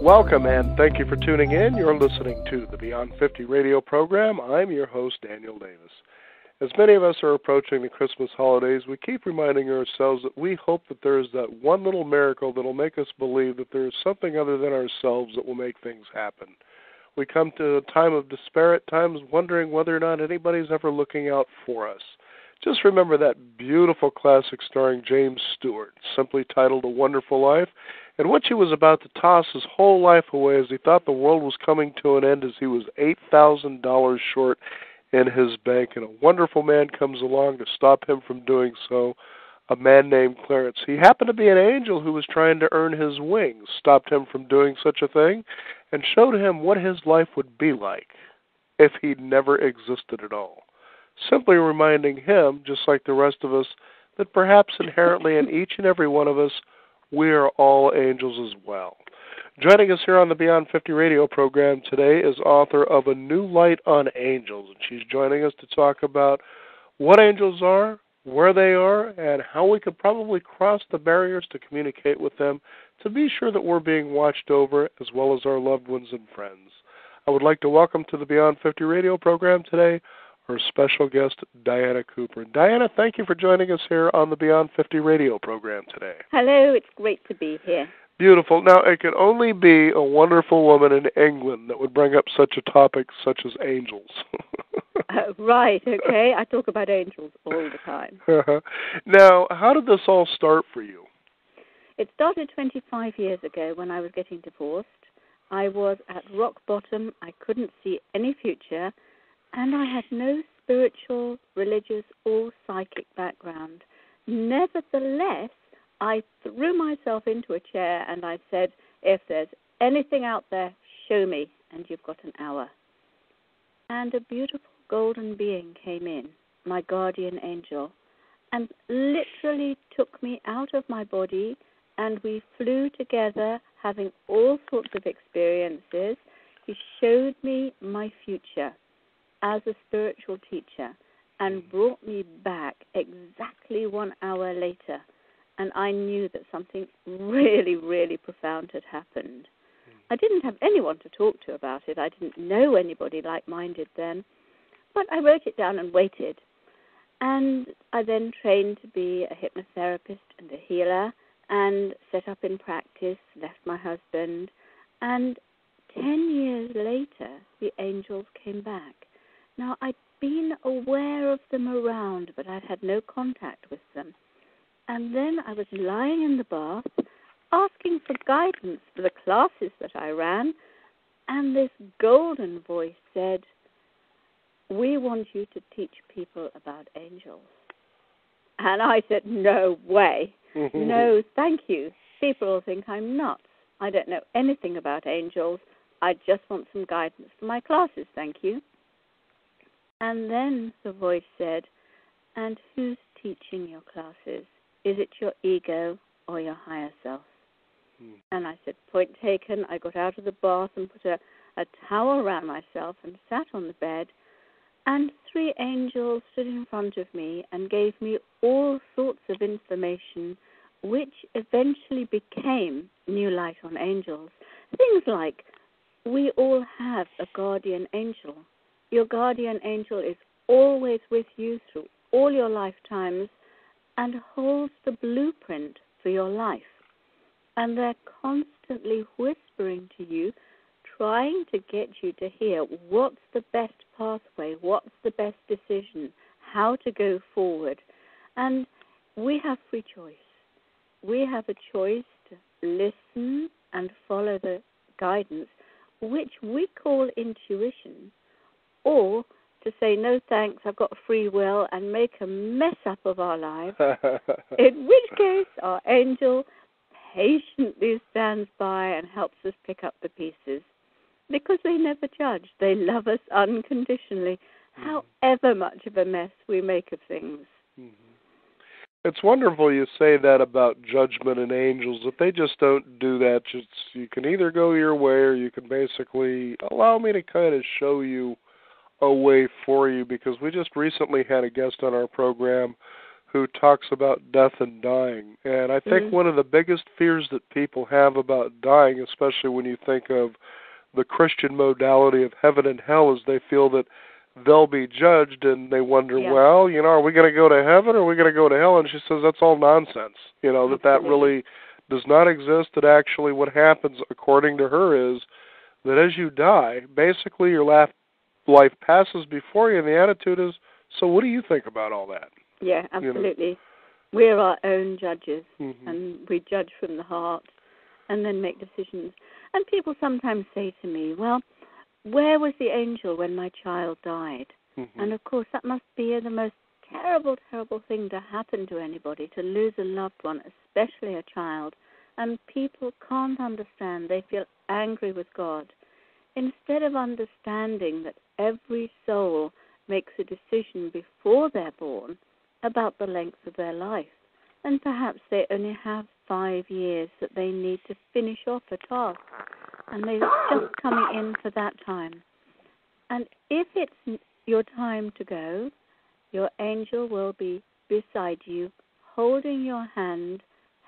Welcome and thank you for tuning in. You're listening to the Beyond 50 radio program. I'm your host, Daniel Davis. As many of us are approaching the Christmas holidays, we keep reminding ourselves that we hope that there is that one little miracle that will make us believe that there is something other than ourselves that will make things happen. We come to a time of despair at times, wondering whether or not anybody's ever looking out for us. Just remember that beautiful classic starring James Stewart, simply titled A Wonderful Life, in which he was about to toss his whole life away as he thought the world was coming to an end as he was $8,000 short in his bank, and a wonderful man comes along to stop him from doing so, a man named Clarence. He happened to be an angel who was trying to earn his wings, stopped him from doing such a thing, and showed him what his life would be like if he'd never existed at all. Simply reminding him, just like the rest of us, that perhaps inherently in each and every one of us, we are all angels as well. Joining us here on the Beyond 50 radio program today is author of A New Light on Angels, and she's joining us to talk about what angels are, where they are, and how we could probably cross the barriers to communicate with them to be sure that we're being watched over as well as our loved ones and friends. I would like to welcome to the Beyond 50 radio program today our special guest, Diana Cooper. Diana, thank you for joining us here on the Beyond 50 radio program today. Hello, it's great to be here. Beautiful. Now, it could only be a wonderful woman in England that would bring up such a topic such as angels. Right, okay. I talk about angels all the time. Now, how did this all start for you? It started 25 years ago when I was getting divorced. I was at rock bottom. I couldn't see any future, and I had no spiritual, religious, or psychic background. Nevertheless, I threw myself into a chair and I said, if there's anything out there, show me, and you've got an hour. And a beautiful golden being came in, my guardian angel, and literally took me out of my body, and we flew together, having all sorts of experiences. He showed me my future as a spiritual teacher and brought me back exactly 1 hour later. And I knew that something really, really profound had happened. I didn't have anyone to talk to about it. I didn't know anybody like-minded then. But I wrote it down and waited. And I then trained to be a hypnotherapist and a healer and set up in practice, left my husband. And 10 years later, the angels came back. Now, I'd been aware of them around, but I'd had no contact with them. And then I was lying in the bath, asking for guidance for the classes that I ran, and this golden voice said, "We want you to teach people about angels." And I said, "No way. No, thank you. People will think I'm nuts. I don't know anything about angels. I just want some guidance for my classes, thank you." And then the voice said, "And who's teaching your classes? Is it your ego or your higher self?" And I said, point taken. I got out of the bath and put a towel around myself and sat on the bed. And 3 angels stood in front of me and gave me all sorts of information, which eventually became New Light on Angels. Things like, we all have a guardian angel. Your guardian angel is always with you through all your lifetimes and holds the blueprint for your life. And they're constantly whispering to you, trying to get you to hear what's the best pathway, what's the best decision, how to go forward. And we have free choice. We have a choice to listen and follow the guidance, which we call intuition, or to say, no thanks, I've got free will, and make a mess up of our lives, in which case our angel patiently stands by and helps us pick up the pieces. Because they never judge. They love us unconditionally, however much of a mess we make of things. It's wonderful you say that about judgment and angels, that they just don't do that. You can either go your way or you can basically allow me to kind of show you a way for you, because we just recently had a guest on our program who talks about death and dying. And I think one of the biggest fears that people have about dying, especially when you think of the Christian modality of heaven and hell, is they feel that they'll be judged, and they wonder, well, are we going to go to heaven or are we going to go to hell? And she says that's all nonsense, that really does not exist, that actually what happens, according to her, is that as you die, basically your life passes before you, and the attitude is, so what do you think about all that? Yeah, absolutely. We're our own judges, and we judge from the heart and then make decisions. And people sometimes say to me, well, where was the angel when my child died? And, of course, that must be the most terrible, terrible thing to happen to anybody, to lose a loved one, especially a child. And people can't understand. They feel angry with God. Instead of understanding that every soul makes a decision before they're born about the length of their life, and perhaps they only have 5 years that they need to finish off a task, and they're just coming in for that time. And if it's your time to go, your angel will be beside you, holding your hand,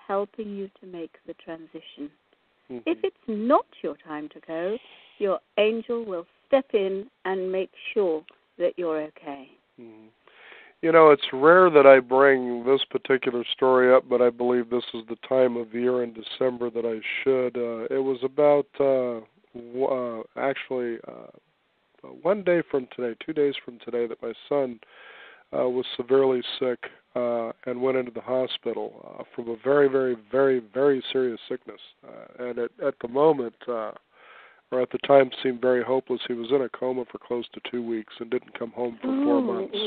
helping you to make the transition. If it's not your time to go, your angel will step in and make sure that you're okay. It's rare that I bring this particular story up, but I believe this is the time of year in December that I should. It was about, 1 day from today, 2 days from today, that my son was severely sick and went into the hospital from a very, very, very, very serious sickness. And at the moment, or at the time, seemed very hopeless. He was in a coma for close to 2 weeks and didn't come home for 4 months.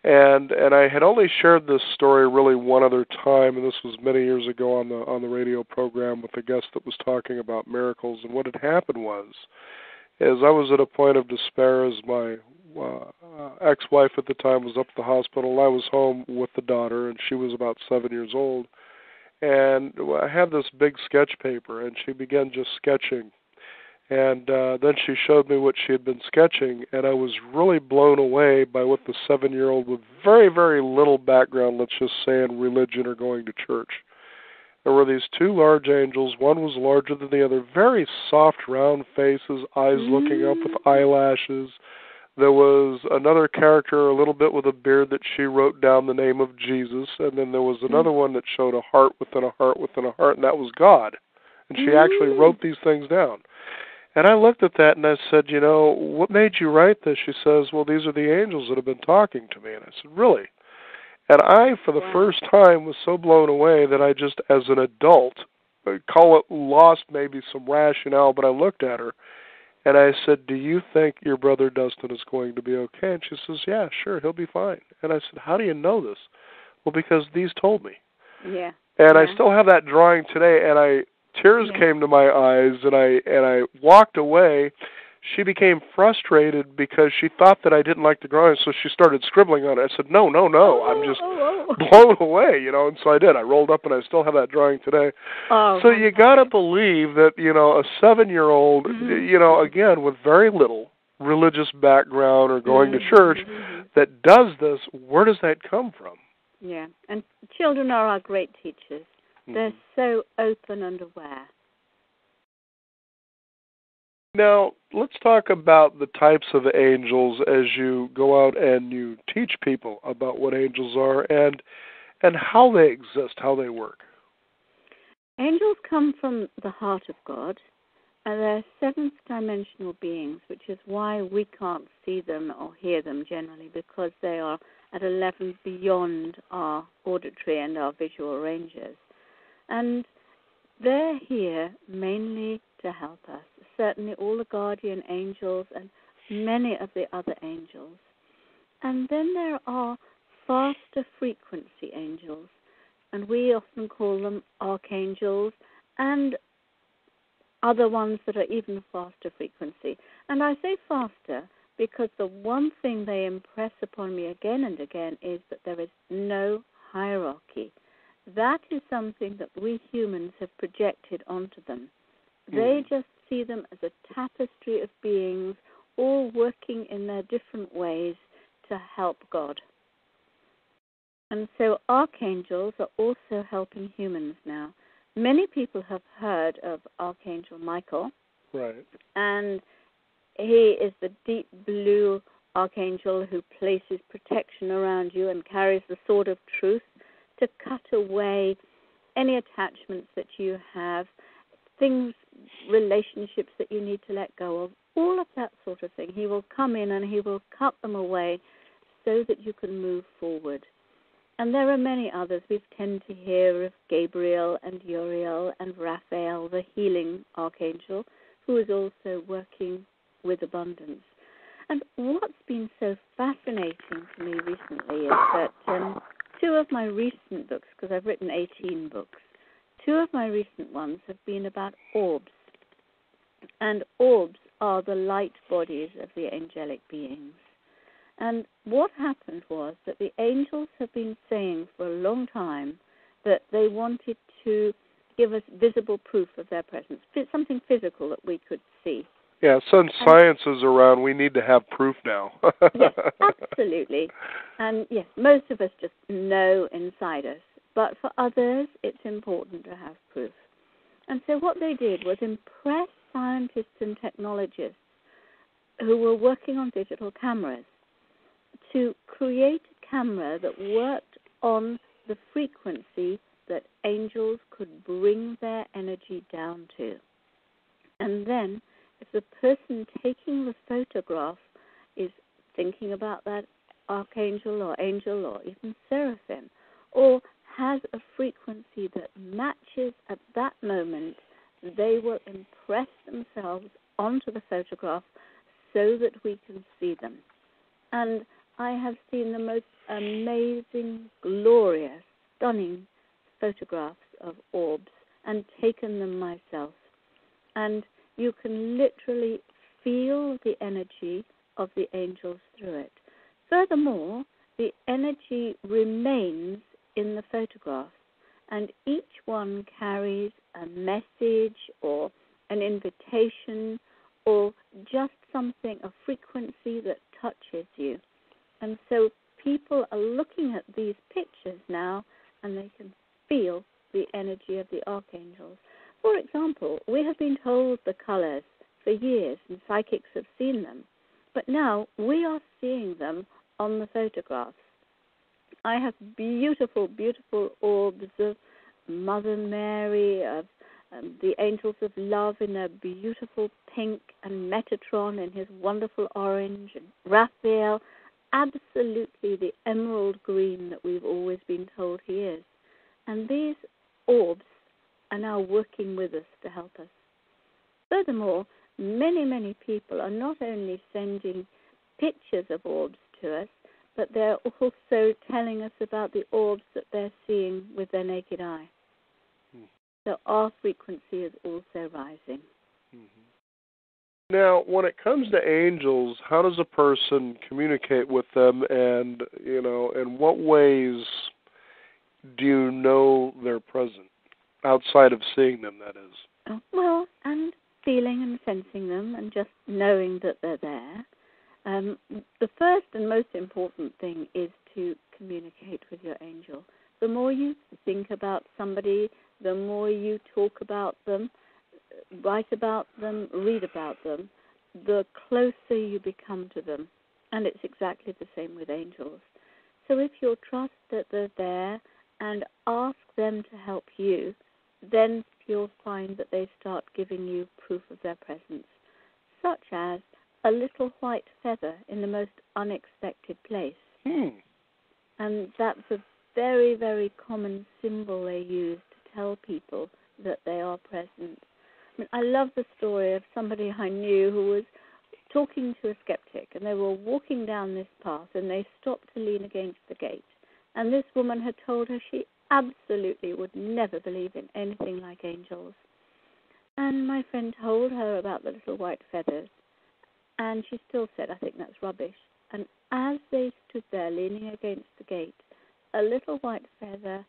And I had only shared this story really one other time, and this was many years ago on the radio program with a guest that was talking about miracles. And what had happened was, I was at a point of despair as my ex-wife at the time was up at the hospital. I was home with the daughter, and she was about 7 years old. And I had this big sketch paper, and she began just sketching. And then she showed me what she had been sketching, and I was really blown away by what the 7-year-old with very, very little background, let's just say, in religion or going to church. There were these 2 large angels. One was larger than the other, very soft, round faces, eyes looking up with eyelashes. There was another character, a little bit with a beard, that she wrote down the name of Jesus, and then there was another one that showed a heart within a heart within a heart, and that was God. And she actually wrote these things down. And I looked at that and I said, what made you write this? She says, well, these are the angels that have been talking to me. And I said, really? And I, for the first time, was so blown away that I just, as an adult, call it lost maybe some rationale, but I looked at her and I said, do you think your brother Dustin is going to be okay? And she says, yeah, sure, he'll be fine. And I said, how do you know this? Well, because these told me. Yeah. And I still have that drawing today, and tears came to my eyes, and I walked away. She became frustrated because she thought that I didn't like the drawing, so she started scribbling on it. I said, no, I'm just blown away, and so I did. I rolled up, and I still have that drawing today. So you got to believe that, a 7-year-old, again, with very little religious background or going to church, that does this, where does that come from? Yeah, and children are our great teachers. They're so open and aware. Now, let's talk about the types of angels as you go out and you teach people about what angels are and how they exist, how they work. Angels come from the heart of God, and they're seventh-dimensional beings, which is why we can't see them or hear them generally, because they are at a level beyond our auditory and our visual ranges. And they're here mainly to help us. Certainly all the guardian angels and many of the other angels. And then there are faster frequency angels, and we often call them archangels, and other ones that are even faster frequency. And I say faster because the one thing they impress upon me again and again is that there is no hierarchy. That is something that we humans have projected onto them. They just see them as a tapestry of beings, all working in their different ways to help God. And so archangels are also helping humans now. Many people have heard of Archangel Michael. Right. And he is the deep blue archangel who places protection around you and carries the sword of truth to cut away any attachments that you have, things, relationships that you need to let go of, all of that sort of thing. He will come in and he will cut them away so that you can move forward. And there are many others. We tend to hear of Gabriel and Uriel and Raphael, the healing archangel, who is also working with abundance. And what's been so fascinating to me recently is that two of my recent books, because I've written 18 books, two of my recent ones have been about orbs. And orbs are the light bodies of the angelic beings. And what happened was that the angels have been saying for a long time that they wanted to give us visible proof of their presence, something physical that we could see. Yeah, since science is around, we need to have proof now. Yes, absolutely. And yes, most of us just know inside us. But for others, it's important to have proof. And so what they did was impress scientists and technologists who were working on digital cameras to create a camera that worked on the frequency that angels could bring their energy down to. And then, if the person taking the photograph is thinking about that archangel or angel or even seraphim, or has a frequency that matches at that moment, they will impress themselves onto the photograph so that we can see them. And I have seen the most amazing, glorious, stunning photographs of orbs and taken them myself. And you can literally feel the energy of the angels through it. Furthermore, the energy remains in the photographs, and each one carries a message or an invitation or just something, a frequency that touches you. And so people are looking at these pictures now and they can feel the energy of the archangels. For example, we have been told the colors for years and psychics have seen them, but now we are seeing them on the photographs. I have beautiful, beautiful orbs of Mother Mary, of the angels of love in their beautiful pink, and Metatron in his wonderful orange, and Raphael, absolutely the emerald green that we've always been told he is. And these orbs are now working with us to help us. Furthermore, many, many people are not only sending pictures of orbs to us, but they're also telling us about the orbs that they're seeing with their naked eye. So our frequency is also rising. Now, when it comes to angels, how does a person communicate with them, and, in what ways do you know they're present, outside of seeing them, that is? Well, and feeling and sensing them and just knowing that they're there. The first and most important thing is to communicate with your angel. The more you think about somebody, the more you talk about them, write about them, read about them, the closer you become to them. And it's exactly the same with angels. So if you'll trust that they're there and ask them to help you, then you'll find that they start giving you proof of their presence, such as a little white feather in the most unexpected place. And that's a very, very common symbol they use to tell people that they are present. I love the story of somebody I knew who was talking to a skeptic, and they were walking down this path, and they stopped to lean against the gate. And this woman had told her she absolutely would never believe in anything like angels. And my friend told her about the little white feathers, and she still said, I think that's rubbish. And as they stood there leaning against the gate, a little white feather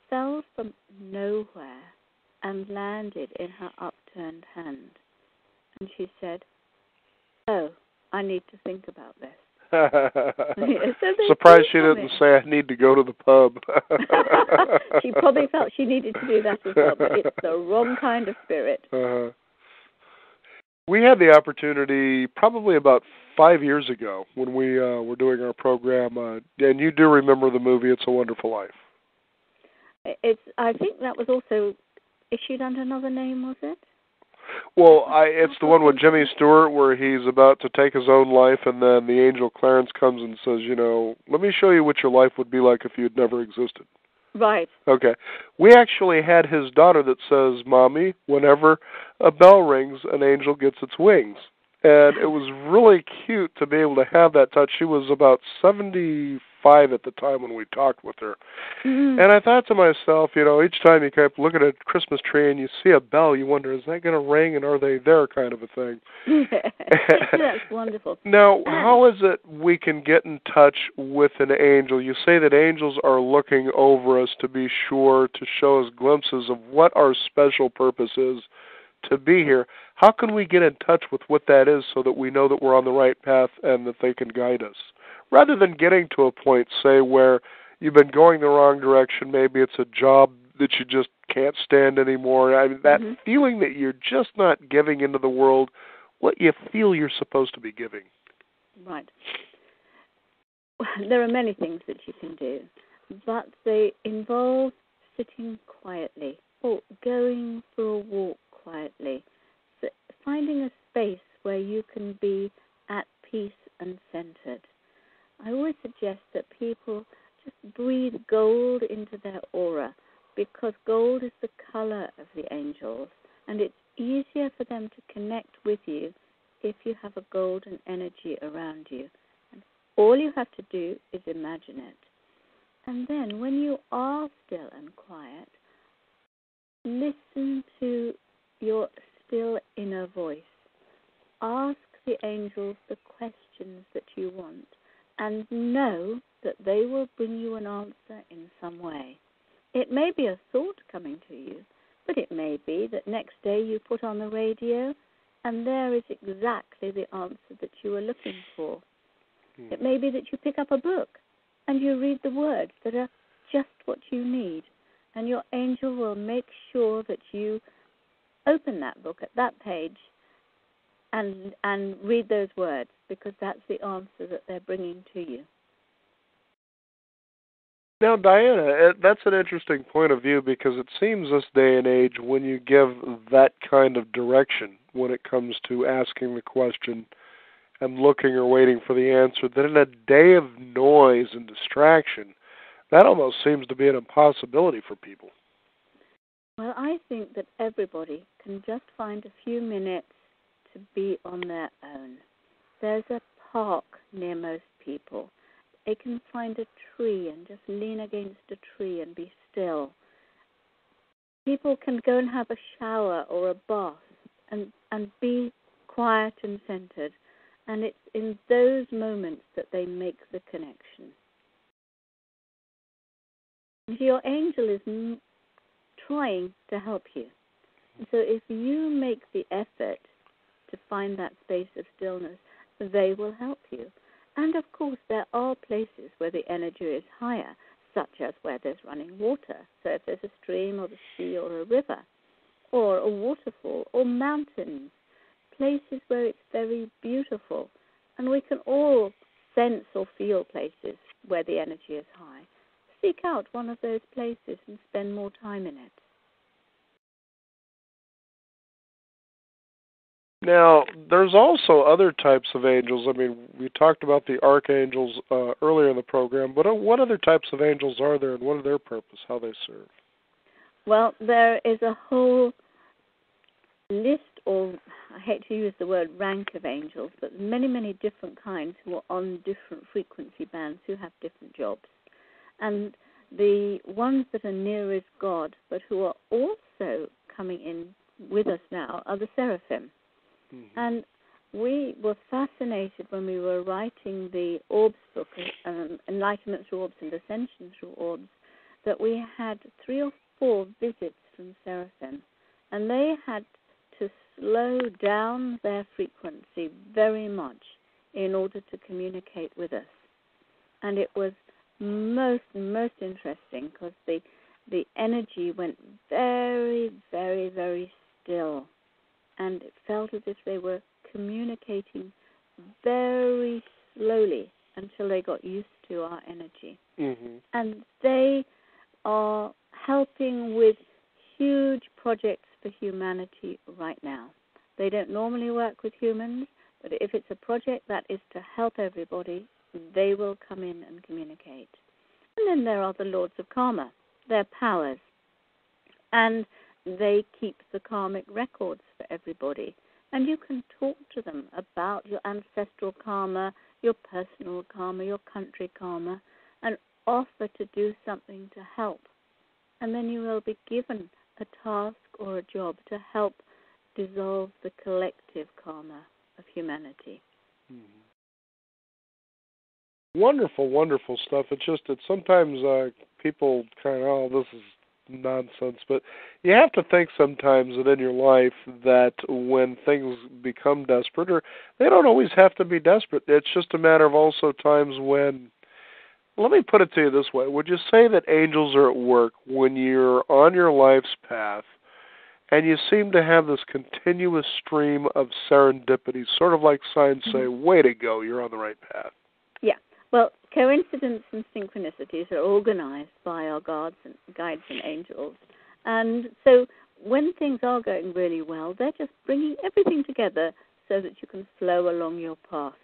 fell from nowhere and landed in her upturned hand. And she said, oh, I need to think about this. Surprised she didn't say, I need to go to the pub. She probably felt she needed to do that as well, but it's the wrong kind of spirit. We had the opportunity probably about 5 years ago when we were doing our program, and you do remember the movie It's a Wonderful Life. I think that was also issued under another name, was it? Well, it's the one with Jimmy Stewart where he's about to take his own life, and then the angel Clarence comes and says, let me show you what your life would be like if you had never existed. Right. Okay. We actually had his daughter that says, Mommy, whenever a bell rings, an angel gets its wings. And it was really cute to be able to have that touch. She was about 75 at the time when we talked with her. Mm-hmm. And I thought to myself, each time you kept looking at a Christmas tree and you see a bell, you wonder, is that going to ring and are they there, kind of a thing. That's wonderful. Now, how is it we can get in touch with an angel? You say that angels are looking over us to be sure to show us glimpses of what our special purpose is to be here. How can we get in touch with what that is so that we know that we're on the right path and that they can guide us? Rather than getting to a point, say, where you've been going the wrong direction, maybe it's a job that you just can't stand anymore. I mean, that feeling that you're just not giving into the world what you feel you're supposed to be giving. Right. There are many things that you can do, but they involve sitting quietly or going for a walk quietly, so finding a space where you can be at peace and centered. I always suggest that people just breathe gold into their aura, because gold is the color of the angels, and it's easier for them to connect with you if you have a golden energy around you. And all you have to do is imagine it. And then when you are still and quiet, listen to your still inner voice. Ask the angels the questions that you want, and know that they will bring you an answer in some way. It may be a thought coming to you, but it may be that next day you put on the radio and there is exactly the answer that you were looking for. It may be that you pick up a book and you read the words that are just what you need, and your angel will make sure that you open that book at that page and read those words, because that's the answer that they're bringing to you. Now, Diana, that's an interesting point of view, because it seems this day and age, when you give that kind of direction when it comes to asking the question and looking or waiting for the answer, that in a day of noise and distraction, that almost seems to be an impossibility for people. Well, I think that everybody can just find a few minutes to be on their own. There's a park near most people. They can find a tree and just lean against a tree and be still. People can go and have a shower or a bath and be quiet and centered. And it's in those moments that they make the connection. Your angel is trying to help you. And so if you make the effort to find that space of stillness, they will help you. And of course, there are places where the energy is higher, such as where there's running water. So if there's a stream or the sea or a river, or a waterfall, or mountains, places where it's very beautiful. And we can all sense or feel places where the energy is high. Seek out one of those places and spend more time in it. Now, there's also other types of angels. I mean, we talked about the archangels earlier in the program, but what other types of angels are there, and what are their purpose, how they serve? Well, there is a whole list, or I hate to use the word rank of angels, but many, many different kinds who are on different frequency bands who have different jobs. And the ones that are nearest God, but who are also coming in with us now, are the seraphim. Mm-hmm. And we were fascinated when we were writing the Orbs book, Enlightenment Through Orbs and Ascension Through Orbs, that we had 3 or 4 visits from seraphim, and they had to slow down their frequency very much in order to communicate with us. And it was most interesting because the energy went very, very, very still. And it felt as if they were communicating very slowly until they got used to our energy. Mm-hmm. And they are helping with huge projects for humanity right now. They don't normally work with humans, but if it's a project that is to help everybody, they will come in and communicate. And then there are the Lords of Karma. They're powers. And they keep the karmic records for everybody. And you can talk to them about your ancestral karma, your personal karma, your country karma, and offer to do something to help. And then you will be given a task or a job to help dissolve the collective karma of humanity. Mm-hmm. Wonderful, wonderful stuff. It's just that sometimes people kind of, oh, this is nonsense, but you have to think sometimes that in your life that when things become desperate, or they don't always have to be desperate, it's just a matter of also times when, let me put it to you this way, would you say that angels are at work when you're on your life's path and you seem to have this continuous stream of serendipity, sort of like signs say, way to go, you're on the right path? Yeah. Well, coincidence and synchronicities are organized by our guides and angels. And so when things are going really well, they're just bringing everything together so that you can flow along your path.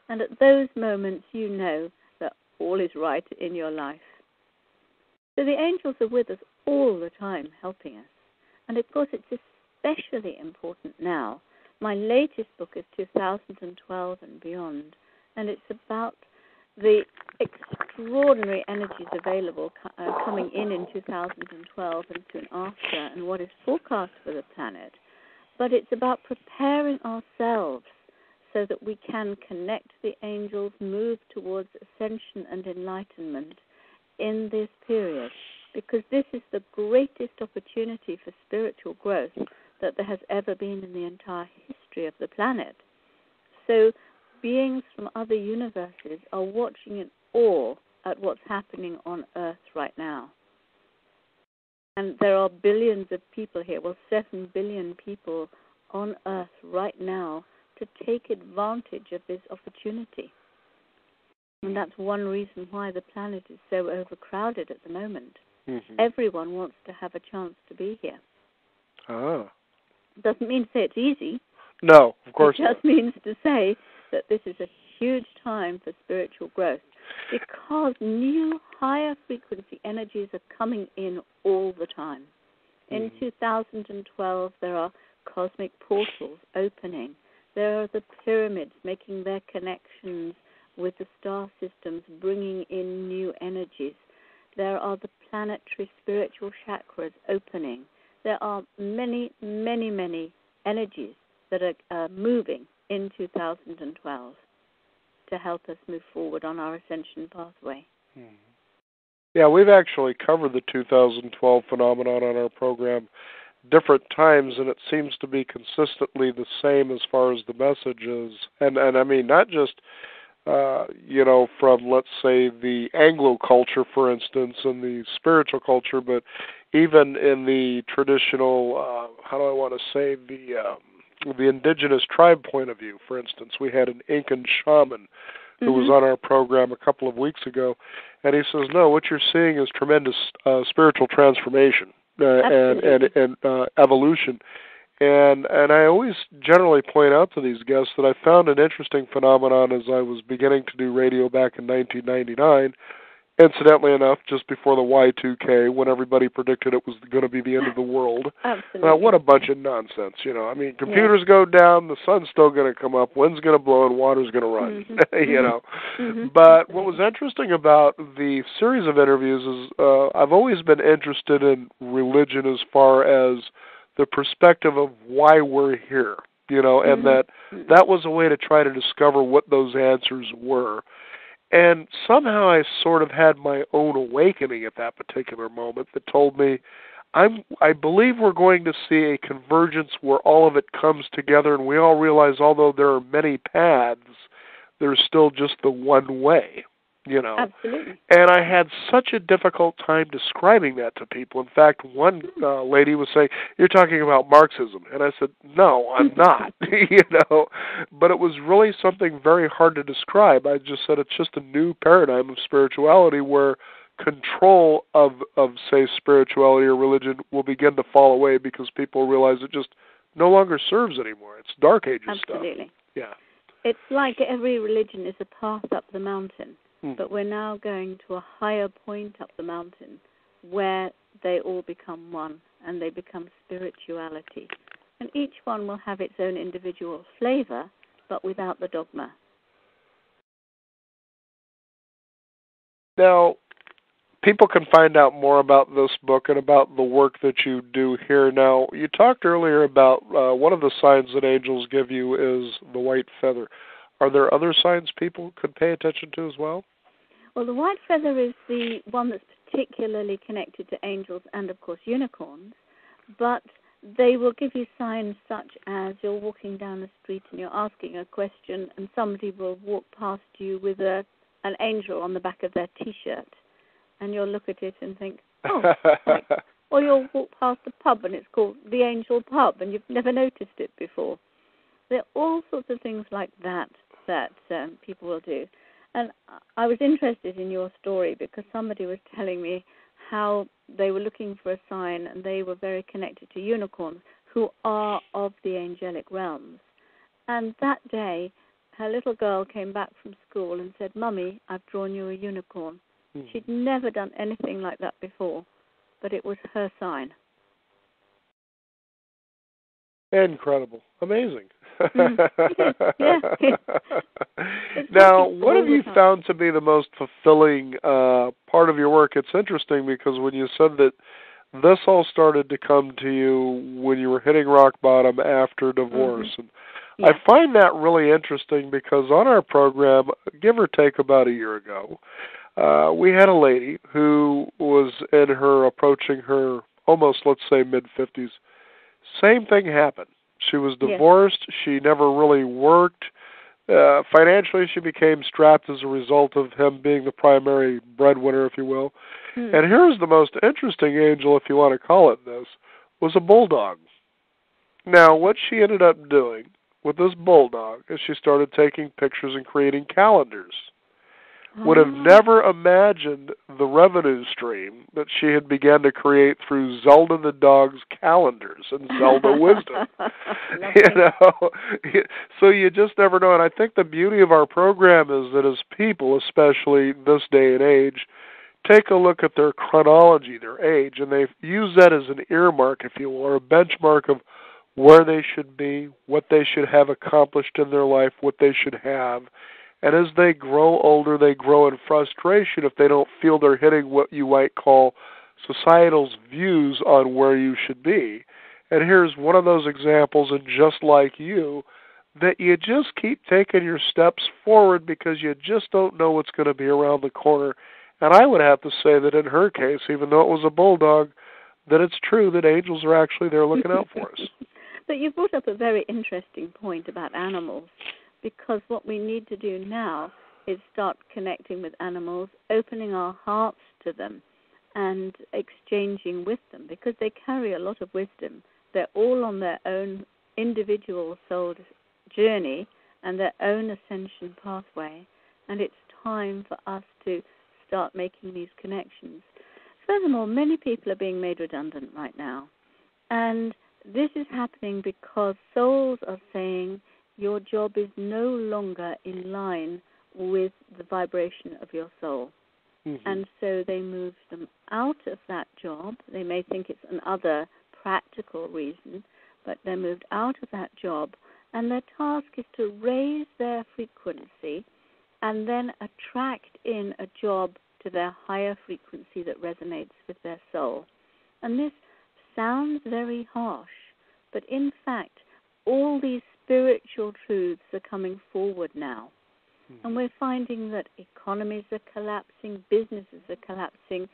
And at those moments, you know that all is right in your life. So the angels are with us all the time, helping us. And of course, it's especially important now. My latest book is 2012 and Beyond, and it's about the extraordinary energies available coming in 2012 and soon after, and what is forecast for the planet. But it's about preparing ourselves so that we can connect the angels, move towards ascension and enlightenment in this period, because this is the greatest opportunity for spiritual growth that there has ever been in the entire history of the planet. So beings from other universes are watching in awe at what's happening on Earth right now. And there are billions of people here, 7 billion people on Earth right now to take advantage of this opportunity. And that's one reason why the planet is so overcrowded at the moment. Mm-hmm. Everyone wants to have a chance to be here. Ah. Doesn't mean to say it's easy. No, of course not. It just means to say that this is a huge time for spiritual growth, because new higher frequency energies are coming in all the time. In 2012, there are cosmic portals opening. There are the pyramids making their connections with the star systems, bringing in new energies. There are the planetary spiritual chakras opening. There are many, many, many energies that are moving in 2012 to help us move forward on our ascension pathway. Yeah, we've actually covered the 2012 phenomenon on our program different times, and it seems to be consistently the same as far as the messages. And I mean, not just, from, let's say, the Anglo culture, for instance, and the spiritual culture, but even in the traditional, how do I want to say, the indigenous tribe point of view. For instance, we had an Incan shaman who was on our program a couple of weeks ago, and he says, no, what you're seeing is tremendous spiritual transformation and evolution. And I always generally point out to these guests that I found an interesting phenomenon as I was beginning to do radio back in 1999, incidentally enough, just before the Y2K, when everybody predicted it was going to be the end of the world. Absolutely. What a bunch of nonsense, I mean, computers go down, the sun's still going to come up, wind's going to blow, and water's going to run, But what was interesting about the series of interviews is I've always been interested in religion as far as the perspective of why we're here, and that was a way to try to discover what those answers were. And somehow I sort of had my own awakening at that particular moment that told me, I believe we're going to see a convergence where all of it comes together, and we all realize, although there are many paths, there's still just the one way, you know. Absolutely. And I had such a difficult time describing that to people. In fact, one lady was saying, "You're talking about Marxism." And I said, "No, I'm not." You know, but it was really something very hard to describe. I just said it's just a new paradigm of spirituality where control of say spirituality or religion will begin to fall away because people realize it just no longer serves anymore. It's Dark Ages stuff. Absolutely. Yeah. It's like every religion is a path up the mountain, but we're now going to a higher point up the mountain where they all become one and they become spirituality. And each one will have its own individual flavor, but without the dogma. Now, people can find out more about this book and about the work that you do here. Now, you talked earlier about one of the signs that angels give you is the white feather. Are there other signs people could pay attention to as well? Well, the white feather is the one that's particularly connected to angels and, of course, unicorns, but they will give you signs such as you're walking down the street and you're asking a question and somebody will walk past you with an angel on the back of their T-shirt, and you'll look at it and think, oh, right. Or you'll walk past a pub and it's called the Angel Pub and you've never noticed it before. There are all sorts of things like that people will do. And I was interested in your story because somebody was telling me how they were looking for a sign and they were very connected to unicorns who are of the angelic realms. And that day, her little girl came back from school and said, "Mummy, I've drawn you a unicorn." She'd never done anything like that before, but it was her sign. Incredible. Amazing. Yeah. Now, what have you found to be the most fulfilling part of your work? It's interesting because when you said that this all started to come to you when you were hitting rock bottom after divorce. And I find that really interesting because on our program, give or take about a year ago, we had a lady who was approaching her almost, let's say, mid-50s. Same thing happened. She was divorced. Yes. She never really worked. Financially, she became strapped as a result of him being the primary breadwinner, if you will. And here's the most interesting angel, if you want to call it this, was a bulldog. Now, what she ended up doing with this bulldog is she started taking pictures and creating calendars. Would have never imagined the revenue stream that she had began to create through Zelda the dog's calendars and Zelda wisdom. You know, so you just never know. And I think the beauty of our program is that as people, especially this day and age, take a look at their chronology, their age, and they use that as an earmark, if you will, or a benchmark of where they should be, what they should have accomplished in their life, what they should have. And as they grow older, they grow in frustration if they don't feel they're hitting what you might call societal's views on where you should be. And here's one of those examples, and just like you, that you just keep taking your steps forward because you just don't know what's going to be around the corner. And I would have to say that in her case, even though it was a bulldog, that it's true that angels are actually there looking out for us. But you brought up a very interesting point about animals. Because what we need to do now is start connecting with animals, opening our hearts to them, and exchanging with them, because they carry a lot of wisdom. They're all on their own individual soul journey and their own ascension pathway, and it's time for us to start making these connections. Furthermore, many people are being made redundant right now, and this is happening because souls are saying, your job is no longer in line with the vibration of your soul. And so they move them out of that job. They may think it's another practical reason, but they're moved out of that job. And their task is to raise their frequency and then attract in a job to their higher frequency that resonates with their soul. And this sounds very harsh, but in fact, all these spiritual truths are coming forward now. And we're finding that economies are collapsing, businesses are collapsing,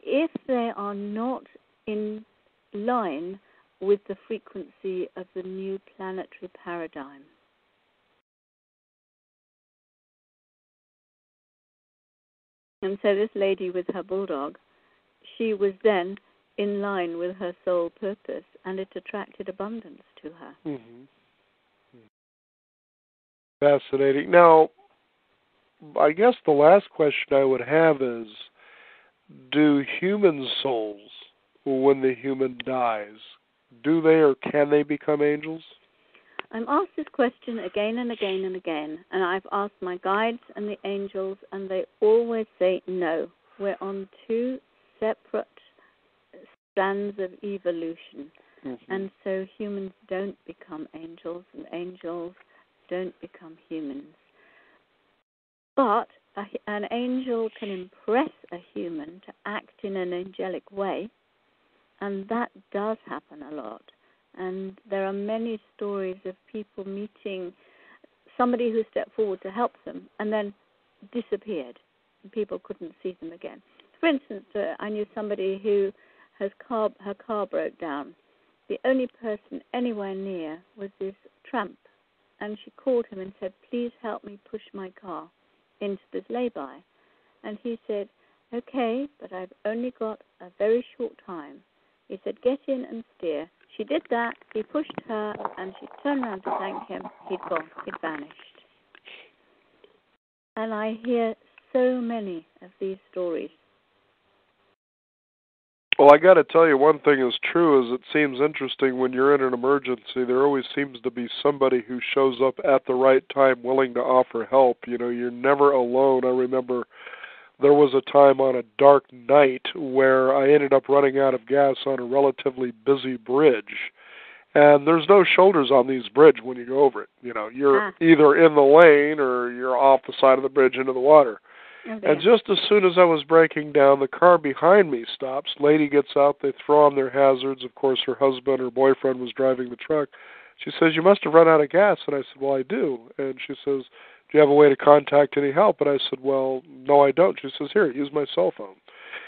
if they are not in line with the frequency of the new planetary paradigm. And so this lady with her bulldog, she was then in line with her soul purpose, and it attracted abundance to her. Mm-hmm. Fascinating. Now, I guess the last question I would have is, do human souls, when the human dies, do they or can they become angels? I'm asked this question again and again and again, and I've asked my guides and the angels, and they always say no. We're on two separate strands of evolution, and so humans don't become angels, and angels don't become humans. But an angel can impress a human to act in an angelic way, and that does happen a lot. And there are many stories of people meeting somebody who stepped forward to help them and then disappeared, and people couldn't see them again. For instance, I knew somebody who her car broke down. The only person anywhere near was this tramp, and she called him and said, "Please help me push my car into this lay-by." And he said, "Okay, but I've only got a very short time." He said, "Get in and steer." She did that, he pushed her, and she turned around to thank him. He'd gone, he'd vanished. And I hear so many of these stories. Well, I got to tell you, one thing is true, is it seems interesting when you're in an emergency, there always seems to be somebody who shows up at the right time willing to offer help. You know, you're never alone. I remember there was a time on a dark night where I ended up running out of gas on a relatively busy bridge. And there's no shoulders on these bridges when you go over it. You know, you're either in the lane or you're off the side of the bridge into the water. Okay. And just as soon as I was breaking down, the car behind me stops. Lady gets out. They throw on their hazards. Of course, her husband or boyfriend was driving the truck. She says, "You must have run out of gas." And I said, "Well, I do." And she says, "Do you have a way to contact any help?" And I said, "Well, no, I don't." She says, "Here, use my cell phone."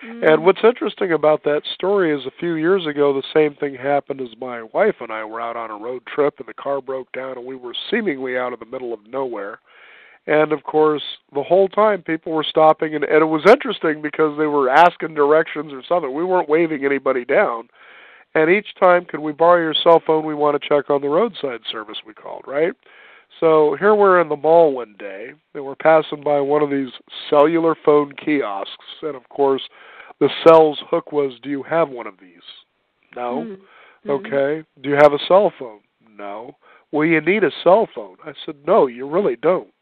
And what's interesting about that story is a few years ago, the same thing happened as my wife and I were out on a road trip, and the car broke down, and we were seemingly out of the middle of nowhere. And, of course, the whole time people were stopping, and it was interesting because they were asking directions or something. We weren't waving anybody down. And each time, "Could we borrow your cell phone? We want to check on the roadside service," we called, right? So here we're in the mall one day, and we're passing by one of these cellular phone kiosks. And, of course, the sales hook was, "Do you have one of these?" "No." Mm-hmm. "Okay. Do you have a cell phone?" "No." "Well, you need a cell phone." I said, "No, you really don't."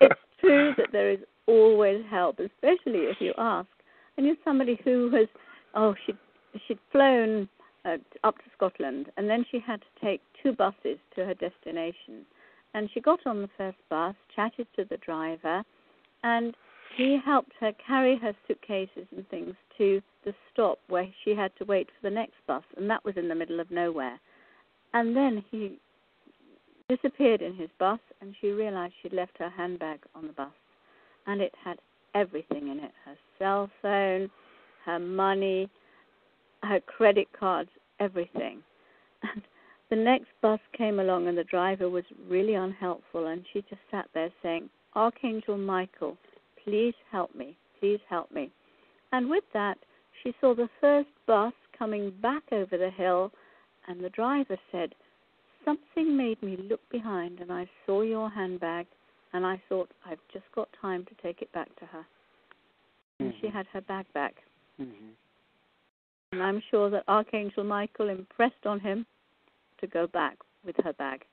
It's true that there is always help, especially if you ask. I knew somebody who was, she'd flown up to Scotland, and then she had to take 2 buses to her destination. And she got on the first bus, chatted to the driver, and he helped her carry her suitcases and things to the stop where she had to wait for the next bus, and that was in the middle of nowhere. And then he disappeared in his bus, and she realized she'd left her handbag on the bus, and it had everything in it: her cell phone, her money, her credit cards, everything. And the next bus came along, and the driver was really unhelpful, and she just sat there saying, "Archangel Michael, please help me, please help me." And with that, she saw the first bus coming back over the hill, and the driver said, "Something made me look behind, and I saw your handbag, and I thought, I've just got time to take it back to her." And she had her bag back. Mm-hmm. And I'm sure that Archangel Michael impressed on him to go back with her bag.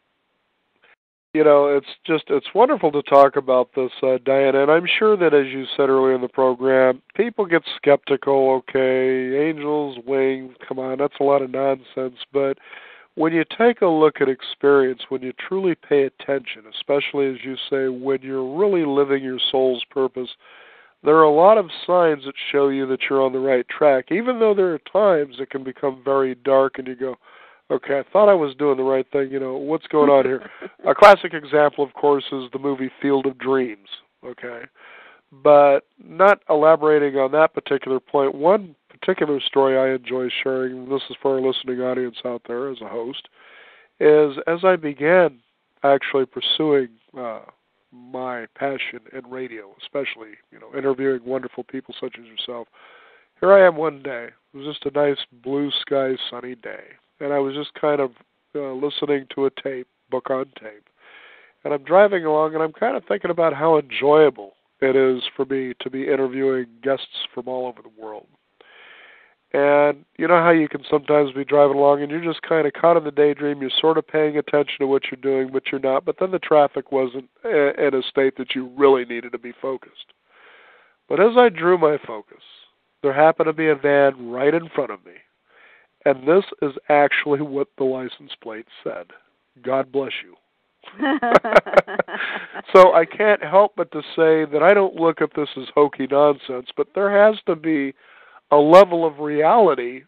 You know, it's wonderful to talk about this, Diana, and I'm sure that, as you said earlier in the program, people get skeptical. Okay, angels, wings, come on, that's a lot of nonsense. But when you take a look at experience, when you truly pay attention, especially, as you say, when you're really living your soul's purpose, there are a lot of signs that show you that you're on the right track, even though there are times it can become very dark and you go, "Okay, I thought I was doing the right thing. You know, what's going on here?" A classic example, of course, is the movie Field of Dreams, okay? But not elaborating on that particular point, one particular story I enjoy sharing, and this is for our listening audience out there as a host, is as I began actually pursuing my passion in radio, especially, interviewing wonderful people such as yourself. Here I am one day. It was just a nice blue sky sunny day. And I was just kind of listening to a book on tape. And I'm driving along and I'm kind of thinking about how enjoyable it is for me to be interviewing guests from all over the world. And you know how you can sometimes be driving along and you're just kind of caught in the daydream. You're sort of paying attention to what you're doing, but you're not. But then the traffic wasn't in a state that you really needed to be focused. But as I drew my focus, there happened to be a van right in front of me. And this is actually what the license plate said. God bless you. So I can't help but to say that I don't look at this as hokey nonsense, but there has to be a level of reality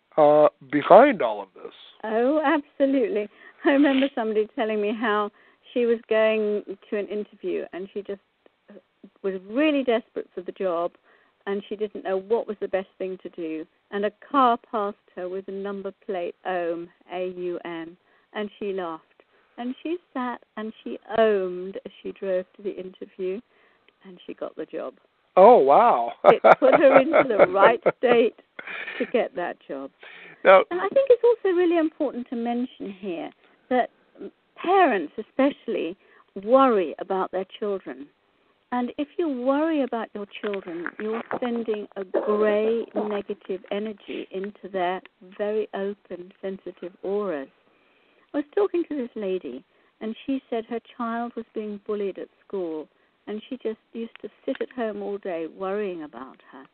behind all of this. Oh, absolutely. I remember somebody telling me how she was going to an interview and she just was really desperate for the job and she didn't know what was the best thing to do. And a car passed her with a number plate, Ohm, A-U-M, and she laughed. And she sat and she ohmed as she drove to the interview and she got the job. Oh, wow. It put her into the right state to get that job. Now, and I think it's also really important to mention here that parents especially worry about their children. And if you worry about your children, you're sending a grey negative energy into their very open, sensitive auras. I was talking to this lady, and she said her child was being bullied at school, and she just used to sit at home all day worrying about her.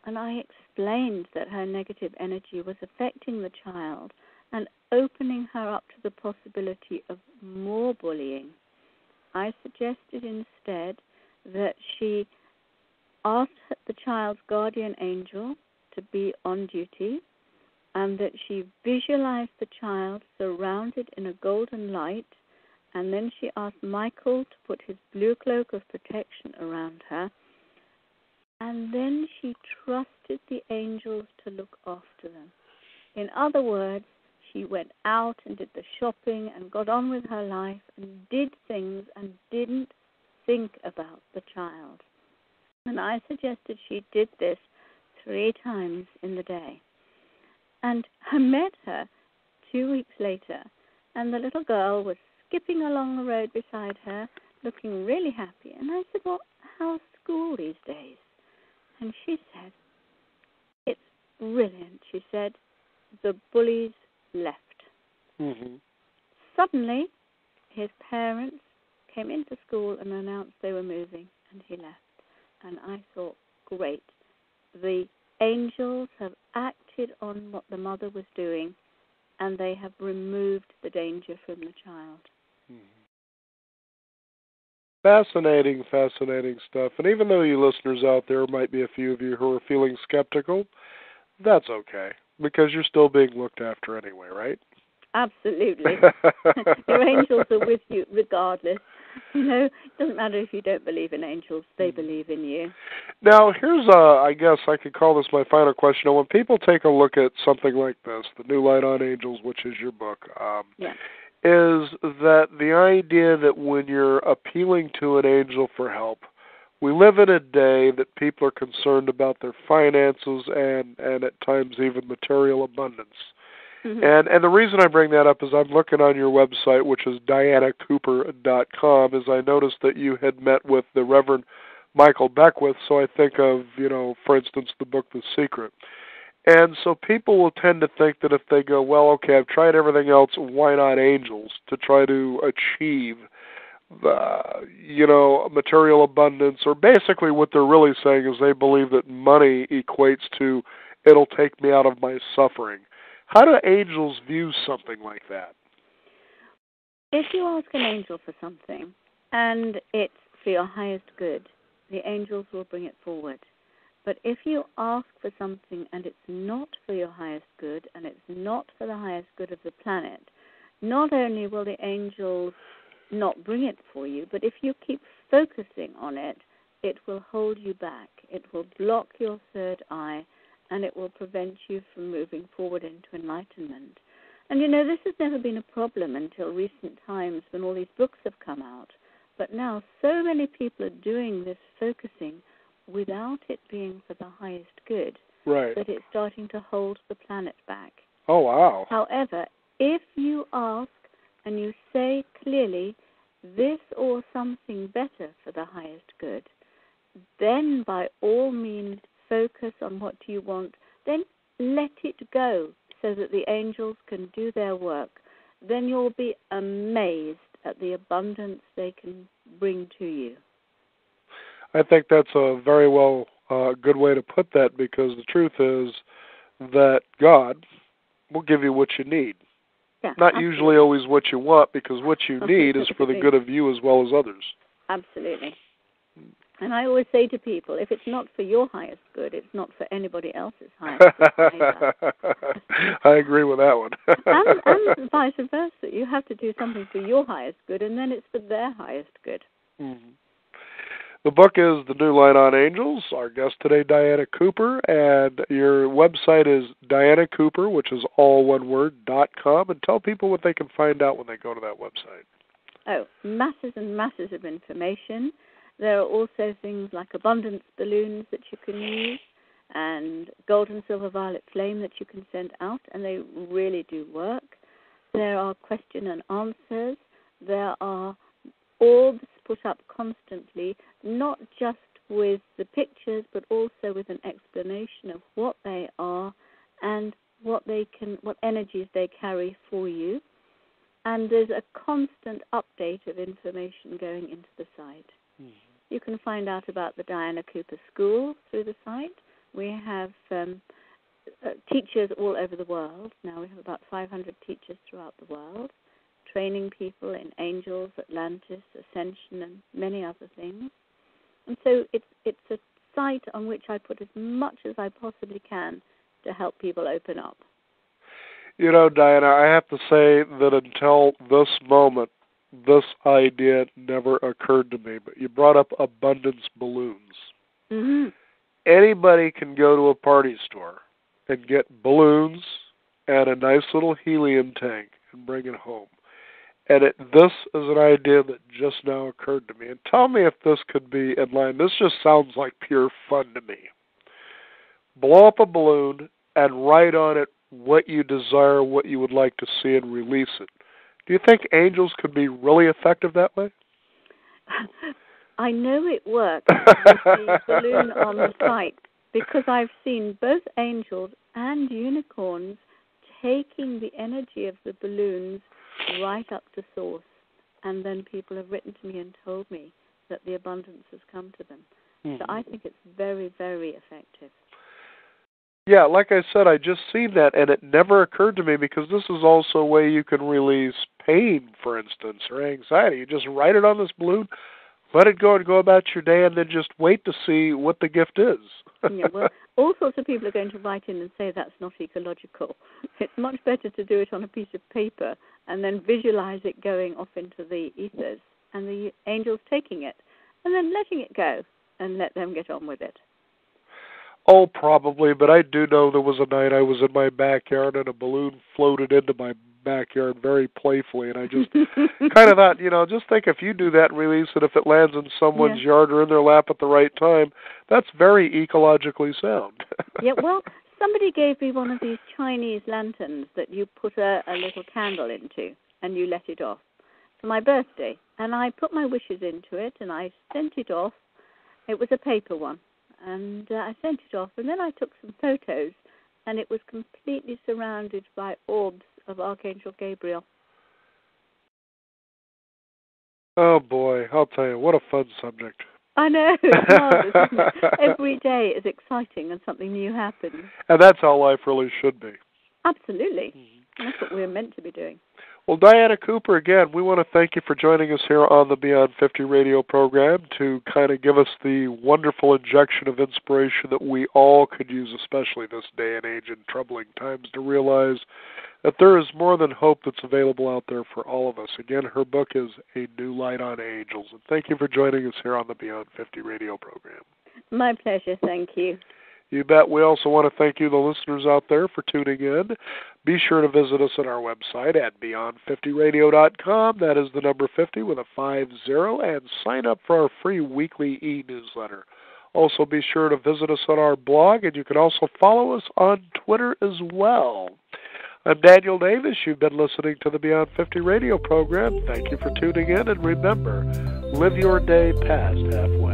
And I explained that her negative energy was affecting the child and opening her up to the possibility of more bullying. I suggested instead that she asked the child's guardian angel to be on duty and that she visualized the child surrounded in a golden light, and then she asked Michael to put his blue cloak of protection around her, and then she trusted the angels to look after them. In other words, she went out and did the shopping and got on with her life and did things and didn't think about the child. And I suggested she did this 3 times in the day. And I met her 2 weeks later, and the little girl was skipping along the road beside her, looking really happy. And I said, well, how's school these days? And she said, it's brilliant. She said, the bullies left. Mm-hmm. Suddenly, his parents came into school and announced they were moving, and he left. And I thought, great. The angels have acted on what the mother was doing, and they have removed the danger from the child. Mm-hmm. Fascinating, fascinating stuff. And even though you listeners out there might be a few of you who are feeling skeptical, that's okay, because you're still being looked after anyway, right? Absolutely. Your angels are with you regardless. It doesn't matter if you don't believe in angels, they believe in you. Now, here's, I guess I could call this my final question. When people take a look at something like this, The New Light on Angels, which is your book, is that the idea that when you're appealing to an angel for help, we live in a day that people are concerned about their finances and at times even material abundance. Mm-hmm. And the reason I bring that up is I'm looking on your website, which is dianacooper.com, is I noticed that you had met with the Reverend Michael Beckwith, so I think of, for instance, the book The Secret. And so people will tend to think that if they go, well, okay, I've tried everything else, why not angels, to try to achieve material abundance, or basically what they're really saying is they believe that money equates to it'll take me out of my suffering. How do angels view something like that? If you ask an angel for something and it's for your highest good, the angels will bring it forward. But if you ask for something and it's not for your highest good and it's not for the highest good of the planet, not only will the angels not bring it for you, but if you keep focusing on it, it will hold you back. It will block your third eye, and it will prevent you from moving forward into enlightenment. And this has never been a problem until recent times when all these books have come out. But now so many people are doing this focusing without it being for the highest good, right. that it's starting to hold the planet back. Oh, wow. However, if you ask and you say clearly this or something better for the highest good, then by all means focus on what you want. Then let it go so that the angels can do their work. Then you'll be amazed at the abundance they can bring to you. I think that's a very good way to put that, because the truth is that God will give you what you need. Yeah, Not absolutely. usually always what you want, because what you need is for the good of you as well as others. Absolutely. And I always say to people, if it's not for your highest good, it's not for anybody else's highest good either. I agree with that one. and vice versa. You have to do something for your highest good, and then it's for their highest good. Mm-hmm. The book is The New Light on Angels. Our guest today, Diana Cooper, and your website is Diana Cooper, which is all one word, .com, and tell people what they can find out when they go to that website. Oh, masses and masses of information. There are also things like abundance balloons that you can use, and gold and silver violet flame that you can send out, and they really do work. There are question and answers. There are orbs put up constantly, not just with the pictures, but also with an explanation of what they are and what energies they carry for you. And there's a constant update of information going into the site. Mm-hmm. You can find out about the Diana Cooper School through the site. We have teachers all over the world. Now we have about 500 teachers throughout the world, training people in angels, Atlantis, ascension, and many other things. And so it's a site on which I put as much as I possibly can to help people open up. You know, Diana, I have to say that until this moment, this idea never occurred to me. But you brought up abundance balloons. Mm-hmm. Anybody can go to a party store and get balloons and a nice little helium tank and bring it home. And this is an idea that just now occurred to me. And tell me if this could be in line. This just sounds like pure fun to me. Blow up a balloon and write on it what you desire, what you would like to see, and release it. Do you think angels could be really effective that way? I know it works with the balloon on the site, because I've seen both angels and unicorns taking the energy of the balloons right up to source, and then people have written to me and told me that the abundance has come to them. Mm-hmm. So I think it's very, very effective. Yeah, like I said, I just seen that, and it never occurred to me, because this is also a way you can release pain, for instance, or anxiety. You just write it on this balloon, let it go and go about your day, and then just wait to see what the gift is. Yeah, well, all sorts of people are going to write in and say that's not ecological. It's much better to do it on a piece of paper and then visualize it going off into the ethers and the angels taking it and then letting it go and let them get on with it. Oh, probably, but I do know there was a night I was in my backyard and a balloon floated into my backyard very playfully, and I just kind of thought, just think if you do that and release it, if it lands in someone's yard or in their lap at the right time, that's very ecologically sound. Yeah, well, somebody gave me one of these Chinese lanterns that you put a little candle into and you let it off for my birthday, and I put my wishes into it and I sent it off. It was a paper one. And I sent it off, and then I took some photos, and it was completely surrounded by orbs of Archangel Gabriel. Oh, boy, I'll tell you, what a fun subject. I know, it's marvelous, isn't it? Every day is exciting and something new happens. And that's how life really should be. Absolutely. Mm-hmm. That's what we're meant to be doing. Well, Diana Cooper, again, we want to thank you for joining us here on the Beyond 50 radio program to kind of give us the wonderful injection of inspiration that we all could use, especially this day and age in troubling times, to realize that there is more than hope that's available out there for all of us. Again, her book is A New Light on Angels. And thank you for joining us here on the Beyond 50 radio program. My pleasure. Thank you. You bet. We also want to thank you, the listeners out there, for tuning in. Be sure to visit us on our website at beyond50radio.com. That is the number 50 with a 50, and sign up for our free weekly e-newsletter. Also, be sure to visit us on our blog, and you can also follow us on Twitter as well. I'm Daniel Davis. You've been listening to the Beyond 50 radio program. Thank you for tuning in, and remember, live your day past halfway.